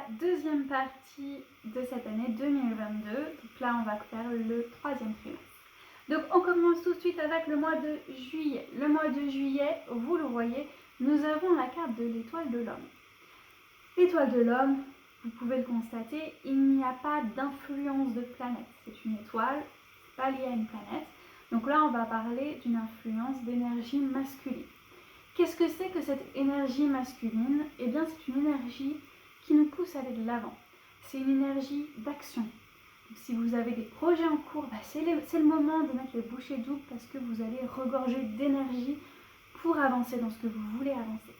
deuxième partie de cette année 2022. Donc là, on va faire le troisième trimestre. Donc on commence tout de suite avec le mois de juillet. Le mois de juillet, vous le voyez, nous avons la carte de l'étoile de l'homme. L'étoile de l'homme, vous pouvez le constater, il n'y a pas d'influence de planète. C'est une étoile, pas liée à une planète. Donc là, on va parler d'une influence d'énergie masculine. Qu'est-ce que c'est que cette énergie masculine? Eh bien, c'est une énergie qui nous pousse à aller de l'avant. C'est une énergie d'action. Si vous avez des projets en cours, c'est le moment de mettre les bouchées doubles parce que vous allez regorger d'énergie pour avancer dans ce que vous voulez avancer.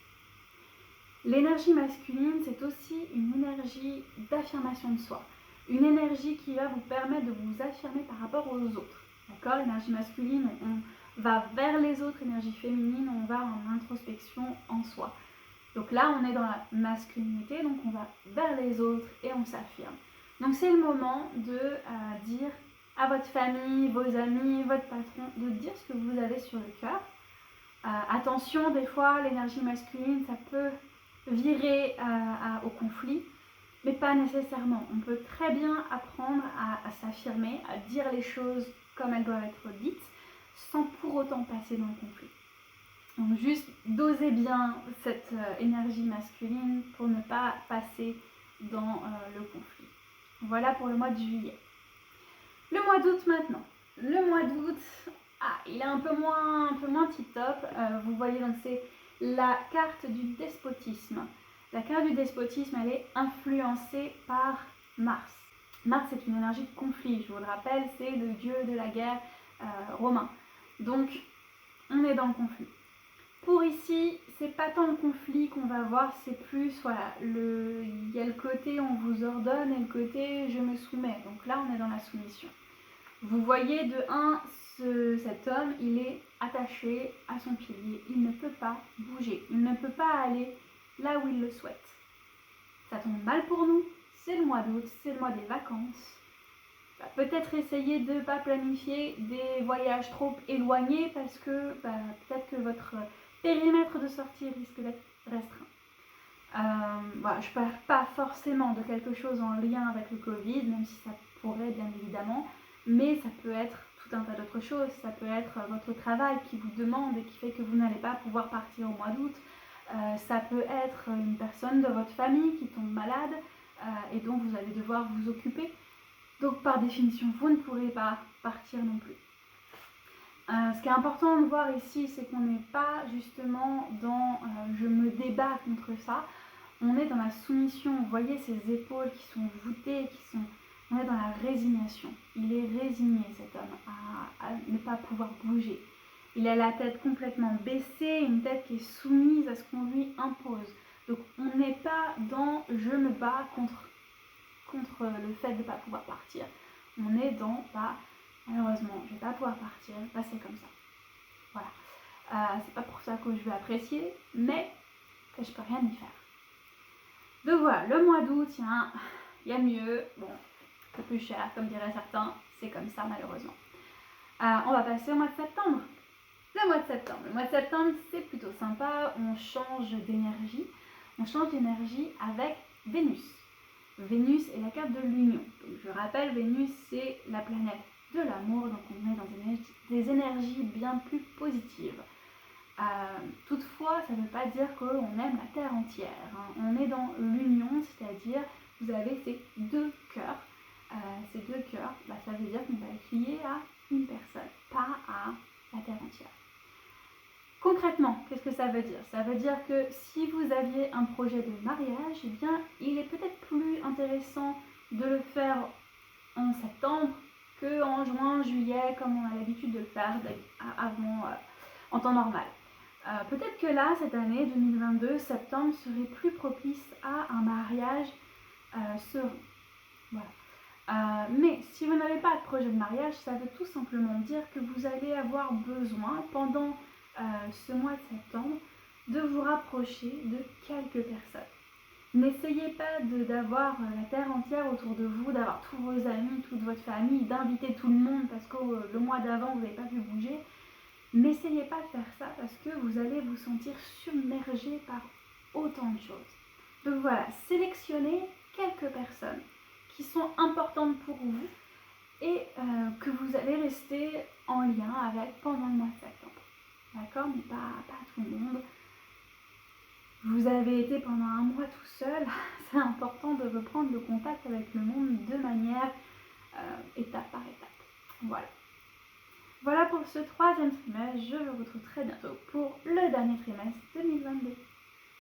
L'énergie masculine, c'est aussi une énergie d'affirmation de soi. Une énergie qui va vous permettre de vous affirmer par rapport aux autres. D'accord? L'énergie masculine, on va vers les autres. Énergie féminine, on va en introspection en soi. Donc là, on est dans la masculinité, donc on va vers les autres et on s'affirme. Donc c'est le moment de dire à votre famille, vos amis, votre patron, de dire ce que vous avez sur le cœur. Attention, des fois, l'énergie masculine, ça peut virer au conflit, mais pas nécessairement. On peut très bien apprendre à s'affirmer, à dire les choses comme elles doivent être dites, sans pour autant passer dans le conflit. Donc juste doser bien cette énergie masculine pour ne pas passer dans le conflit. Voilà pour le mois de juillet. Le mois d'août maintenant. Le mois d'août, il est un peu moins tip-top. Vous voyez, donc c'est la carte du despotisme. La carte du despotisme, elle est influencée par Mars. Mars, c'est une énergie de conflit, je vous le rappelle, c'est le dieu de la guerre romain. Donc, on est dans le conflit. Pour ici, c'est pas tant le conflit qu'on va voir, c'est plus, voilà, il y a le côté on vous ordonne et le côté je me soumets. Donc là, on est dans la soumission. Vous voyez, de 1, cet homme, il est attaché à son pilier. Il ne peut pas bouger. Il ne peut pas aller là où il le souhaite. Ça tombe mal pour nous. C'est le mois d'août, c'est le mois des vacances. Peut-être essayer de ne pas planifier des voyages trop éloignés parce que peut-être que votre périmètre de sortie risque d'être restreint. Je ne parle pas forcément de quelque chose en lien avec le Covid, même si ça pourrait bien évidemment, mais ça peut être tout un tas d'autres choses. Ça peut être votre travail qui vous demande et qui fait que vous n'allez pas pouvoir partir au mois d'août. Ça peut être une personne de votre famille qui tombe malade et dont vous allez devoir vous occuper. Donc par définition, vous ne pourrez pas partir non plus. Ce qui est important de voir ici, c'est qu'on n'est pas justement dans je me débat contre ça. On est dans la soumission. Vous voyez ces épaules qui sont voûtées, on est dans la résignation. Il est résigné, cet homme, à ne pas pouvoir bouger. Il a la tête complètement baissée, une tête qui est soumise à ce qu'on lui impose. Donc on n'est pas dans je me bats contre le fait de ne pas pouvoir partir. On est dans malheureusement, je ne vais pas pouvoir partir, c'est comme ça. Voilà. C'est pas pour ça que je vais apprécier, mais que je peux rien y faire. Donc voilà, le mois d'août, il y a mieux. Bon, c'est plus cher, comme diraient certains, c'est comme ça malheureusement. On va passer au mois de septembre. Le mois de septembre, c'est plutôt sympa, on change d'énergie. On change d'énergie avec Vénus. Vénus est la carte de l'union. Donc, je rappelle, Vénus, c'est la planète de l'amour, donc on est dans des énergies bien plus positives. Toutefois, ça ne veut pas dire qu'on aime la Terre entière. On est dans l'union, c'est-à-dire vous avez ces deux cœurs. Ces deux cœurs, ça veut dire qu'on va être lié à une personne, pas à la Terre entière. Concrètement, qu'est-ce que ça veut dire? Ça veut dire que si vous aviez un projet de mariage, eh bien, il est peut-être plus intéressant de le faire en septembre qu'en juin, juillet, comme on a l'habitude de le faire avant, en temps normal. Peut-être que là, cette année 2022, septembre serait plus propice à un mariage serein. Voilà. Mais si vous n'avez pas de projet de mariage, ça veut tout simplement dire que vous allez avoir besoin, pendant ce mois de septembre, de vous rapprocher de quelques personnes. N'essayez pas d'avoir la terre entière autour de vous, d'avoir tous vos amis, toute votre famille, d'inviter tout le monde parce que le mois d'avant, vous n'avez pas pu bouger. N'essayez pas de faire ça parce que vous allez vous sentir submergé par autant de choses. Donc voilà, sélectionnez quelques personnes qui sont importantes pour vous et que vous allez rester en lien avec pendant le mois de septembre. D'accord? Mais pas tout le monde. Vous avez été pendant un mois tout seul, c'est important de reprendre le contact avec le monde de manière étape par étape. Voilà. Voilà pour ce troisième trimestre, je vous retrouve très bientôt pour le dernier trimestre 2022.